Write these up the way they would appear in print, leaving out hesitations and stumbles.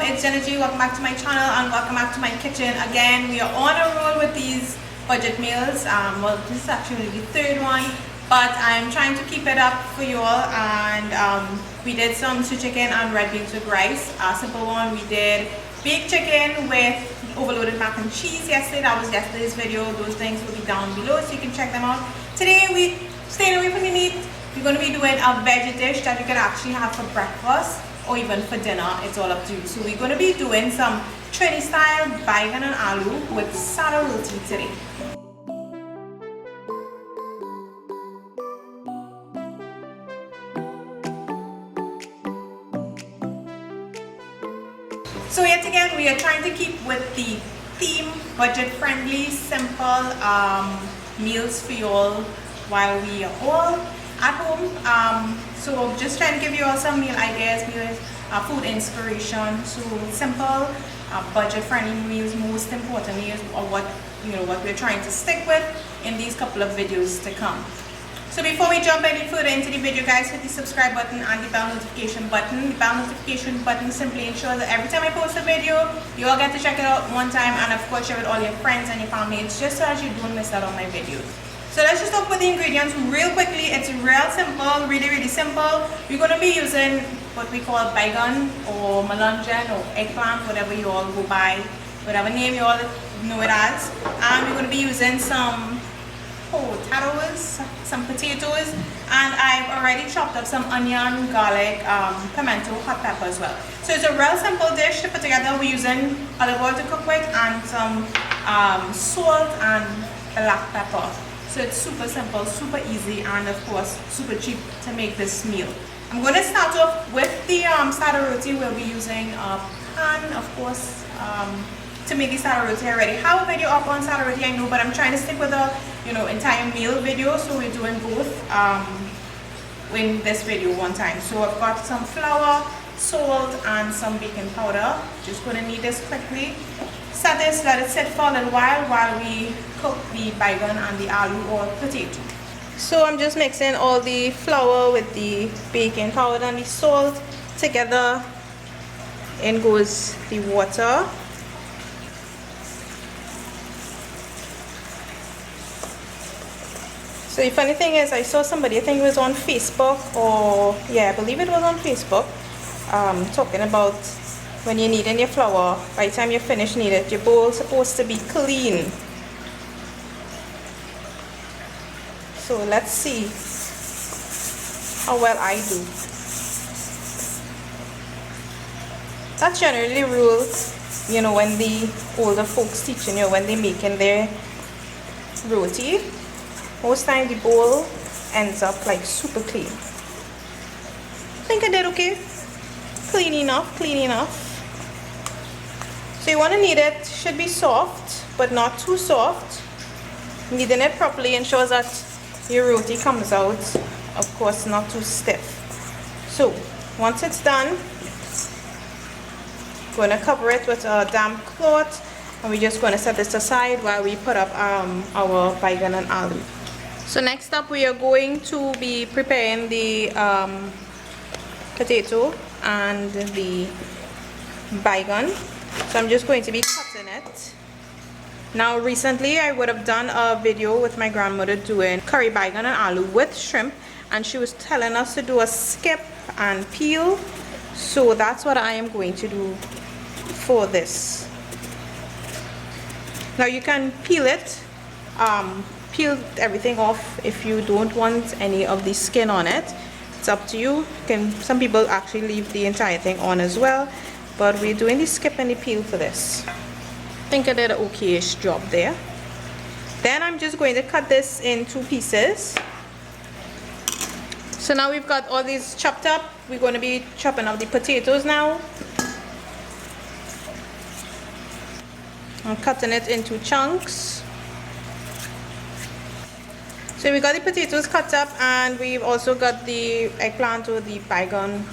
it's Jenna. Welcome back to my channel and welcome back to my kitchen. Again, we are on a roll with these budget meals. Well, this is actually the third one, but I'm trying to keep it up for you all. And we did some stew chicken and red beans with rice. A simple one. We did baked chicken with overloaded mac and cheese yesterday. That was yesterday's video. Those things will be down below so you can check them out. Today we staying away from the meat. We're going to be doing a veggie dish that you can actually have for breakfast or even for dinner. It's all up to you. So we're going to be doing some Trini style baigan and aloo with Sada Roti today. So yet again, we are trying to keep with the theme, budget friendly, simple meals for you all while we are all at home. So just trying to give you all some meal ideas, food inspiration. So simple, budget friendly meals, most importantly, is what we're trying to stick with in these couple of videos to come. So before we jump any further into the video, guys, hit the subscribe button and the bell notification button. The bell notification button simply ensures that every time I post a video, you all get to check it out one time, and of course share with all your friends and your family. It's just so that you don't miss out on my videos. So let's just start with the ingredients real quickly. It's real simple, really simple. We're going to be using what we call baigan or melanjan or eggplant, whatever you all go by, whatever name you all know it as. And we're going to be using some potatoes, some potatoes, and I've already chopped up some onion, garlic, pimento, hot pepper as well. So it's a real simple dish to put together. We're using olive oil to cook with and some salt and black pepper. So it's super simple, super easy, and of course super cheap to make this meal. I'm going to start off with the Sada Roti. We'll be using a pan, of course, to make the Sada Roti. I already have a video up on Sada Roti, I know, but I'm trying to stick with a entire meal video, so we're doing both in this video one time. So I've got some flour, salt, and some baking powder. Just going to knead this quickly. Set this, let it sit for a little while we cook the baigan and the aloo or potato. So I'm just mixing all the flour with the baking powder and the salt together. In goes the water. So the funny thing is, I saw somebody, I think it was on Facebook, or yeah, I believe it was on Facebook, talking about when you're kneading your flour, by the time you finish kneading it, your bowl's supposed to be clean. So let's see how well I do. That's generally the rule, when the older folks teaching you, when they're making their roti. Most time the bowl ends up like super clean. I think I did okay. Clean enough. So you want to knead it, should be soft, but not too soft. Kneading it properly ensures that your roti comes out, of course, not too stiff. So once it's done, going to cover it with a damp cloth, and we're just going to set this aside while we put up our baigan and aloo. So next up, we are going to be preparing the potato and the baigan. So I'm just going to be cutting it. Now recently I would have done a video with my grandmother doing curry baigan and aloo with shrimp, and she was telling us to do a skip and peel. So that's what I am going to do for this. Now you can peel it, peel everything off if you don't want any of the skin on it. It's up to you. Some people actually leave the entire thing on as well, but we're doing the skip and the peel for this. I think I did an okay-ish job there. Then I'm just going to cut this in 2 pieces. So now we've got all these chopped up. We're going to be chopping up the potatoes now. I'm cutting it into chunks. So we got the potatoes cut up, and we've also got the eggplant or the baigan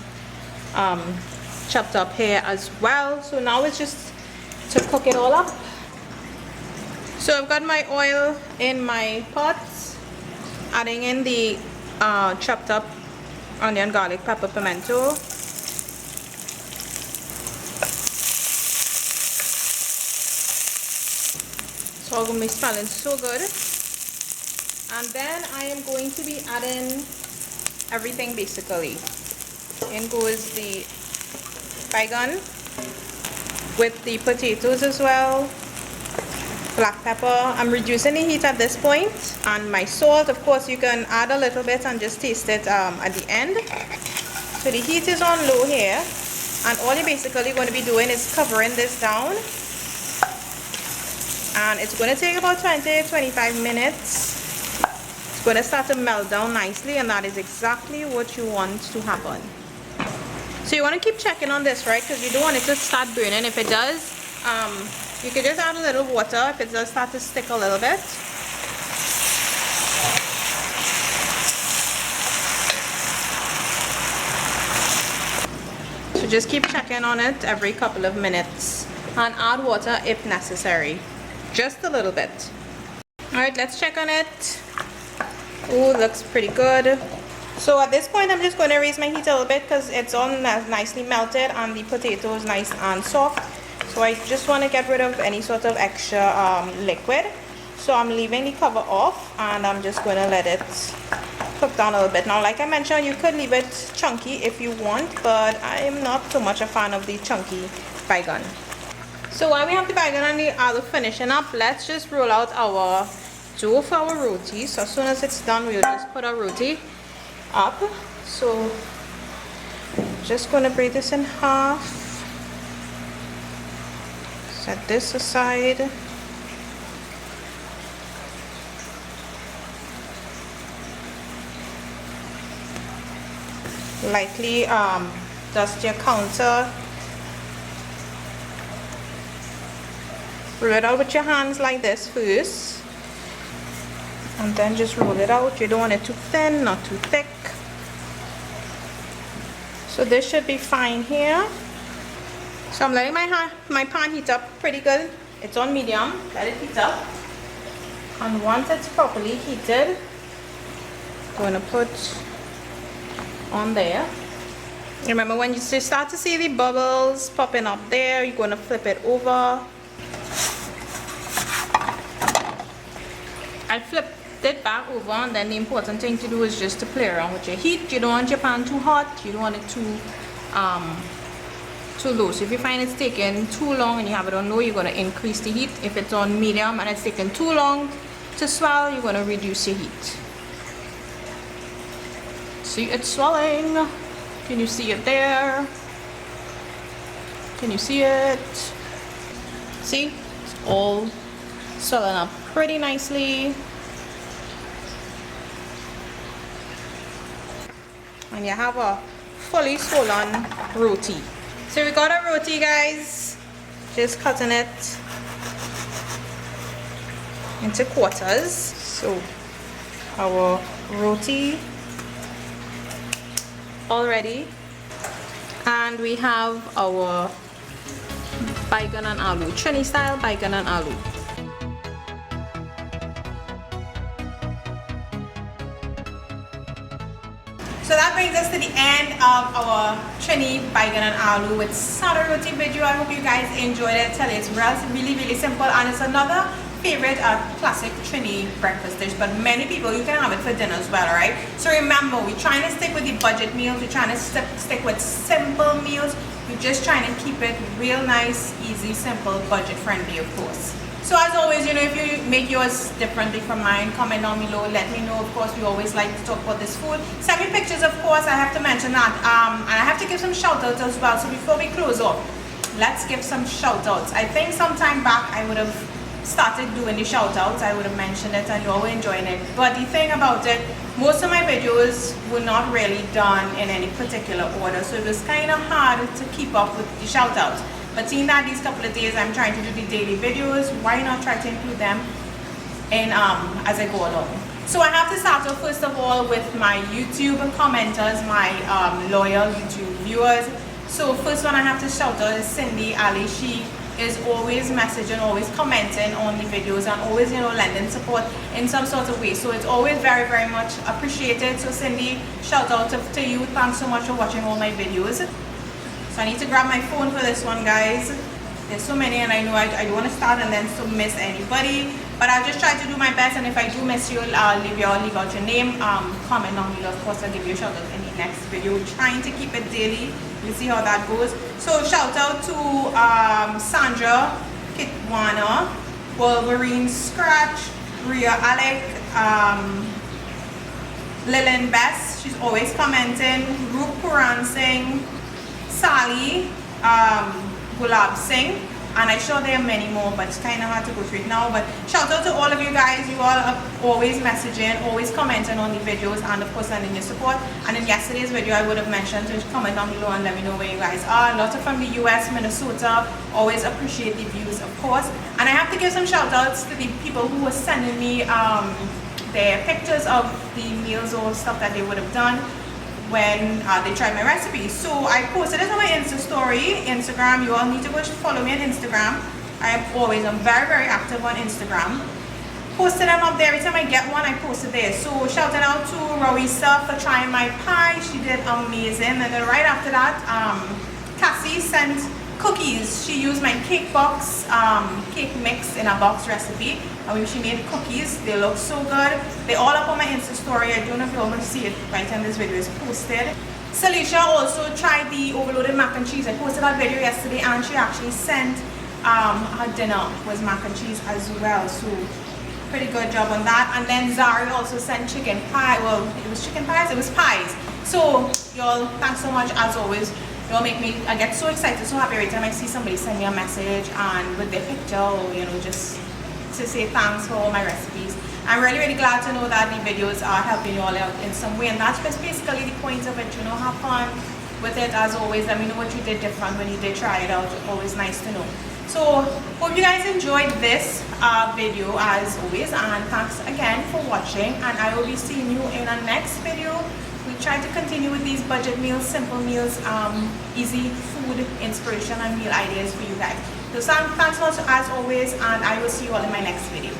chopped up here as well. So now it's just to cook it all up. So I've got my oil in my pot, adding in the chopped up onion, garlic, pepper, pimento. It's all going to be smelling so good. And then I am going to be adding everything basically. In goes the baigan with the potatoes as well, black pepper. I'm reducing the heat at this point, and my salt, of course, you can add a little bit and just taste it at the end. So the heat is on low here, and all you're basically going to be doing is covering this down, and it's going to take about 20-25 minutes. It's going to start to melt down nicely, and that is exactly what you want to happen. So you want to keep checking on this, right? Because you don't want it to start burning. If it does, you can just add a little water if it does start to stick a little bit. So just keep checking on it every couple of minutes and add water if necessary. Just a little bit. Alright, let's check on it. Oh, looks pretty good. So at this point, I'm just going to raise my heat a little bit because it's all nicely melted and the potato is nice and soft. So I just want to get rid of any sort of extra liquid. So I'm leaving the cover off, and I'm just going to let it cook down a little bit. Now, like I mentioned, you could leave it chunky if you want, but I am not too much a fan of the chunky baigan. So while we have the baigan and the aloo finishing up, let's just roll out our dough for our roti. So as soon as it's done, we'll just put our roti up. So just going to break this in half, set this aside, lightly dust your counter, roll it out with your hands like this first, and then just roll it out. You don't want it too thin, not too thick. So this should be fine here. So I'm letting my pan heat up pretty good. It's on medium. Let it heat up. And once it's properly heated, I'm going to put on there. Remember, when you start to see the bubbles popping up there, you're going to flip it over. I flipped it back over, and then the important thing to do is just to play around with your heat. You don't want your pan too hot, you don't want it too low. So if you find it's taking too long and you have it on low, you're going to increase the heat. If it's on medium and it's taking too long to swell, you're going to reduce your heat. See, it's swelling. Can you see it there? Can you see it? See, it's all swelling up pretty nicely. And you have a fully swollen roti. So we got a roti, guys. Just cutting it into quarters. So our roti already, and we have our baigan and aloo, Trini style baigan and aloo. So that brings us to the end of our Trini Baigan and Aloo with Sada Roti video. I hope you guys enjoyed it. Tell you, it's really, really simple, and it's another favorite classic Trini breakfast dish, but many people, you can have it for dinner as well, right? So remember, we're trying to stick with the budget meals. We're trying to stick with simple meals. We're just trying to keep it real nice, easy, simple, budget friendly, of course. So as always, you know, if you make yours differently from mine, comment down below, let me know. Of course, we always like to talk about this food. Send me pictures, of course. I have to mention that, and I have to give some shout outs as well. So before we close off, let's give some shout outs. I think sometime back I would have started doing the shout outs. I would have mentioned it and you all were enjoying it. But the thing about it, most of my videos were not really done in any particular order, so it was kind of hard to keep up with the shout outs. But seeing that these couple of days I'm trying to do the daily videos, why not try to include them in as I go along. So I have to start off first of all with my YouTube commenters, my loyal YouTube viewers. So first one I have to shout out is Cindy Ali. She is always messaging, always commenting on the videos, and always, you know, lending support in some sort of way. So it's always very, very much appreciated. So Cindy, shout out to you. Thanks so much for watching all my videos. So I need to grab my phone for this one, guys. There's so many, and I know I don't want to start and then miss anybody. But I'll just try to do my best, and if I do miss you, I'll leave out your name, comment down below. Of course, I'll give you a shout out in the next video. We're trying to keep it daily. We'll see how that goes. So shout out to Sandra, Kitwana, Wolverine Scratch, Ria Alec, Lillian Bess, she's always commenting, Rup Puran Singh, Sally, Gulab Singh, and I'm sure there are many more, but it's kind of hard to go through it now. But shout out to all of you guys. You all are always messaging, always commenting on the videos, and of course sending your support. And in yesterday's video I would have mentioned to comment down below and let me know where you guys are. Lots of from the US, Minnesota. Always appreciate the views, of course. And I have to give some shout outs to the people who were sending me their pictures of the meals or stuff that they would have done when they tried my recipe. So I posted it on my Instagram. You all need to go follow me on Instagram. I'm very active on Instagram. Posted them up there. Every time I get one, I post it there. So shouting out to Rowisa for trying my pie. She did amazing. And then right after that, Cassie sent cookies. She used my cake box, cake mix in a box recipe. And when she made cookies, they look so good. They're all up on my Insta story. I don't know if you're going to see it right when this video is posted. Salisha also tried the overloaded mac and cheese. I posted that video yesterday, and she actually sent her dinner was mac and cheese as well. So pretty good job on that. And then Zari also sent chicken pie. Well, it was chicken pies, it was pies. So y'all, thanks so much as always. Y'all make me, I get so excited, so happy every time I see somebody send me a message and with their picture, or you know, just to say thanks for all my recipes. I'm really glad to know that the videos are helping you all out in some way, and that's just basically the point of it, you know. Have fun with it as always. Let me know what you did different when you did try it out. Always nice to know. So hope you guys enjoyed this video as always, and thanks again for watching, and I will be seeing you in our next video. We try to continue with these budget meals, simple meals, easy food inspiration and meal ideas for you guys. So thanks a lot as always, and I will see you all in my next video.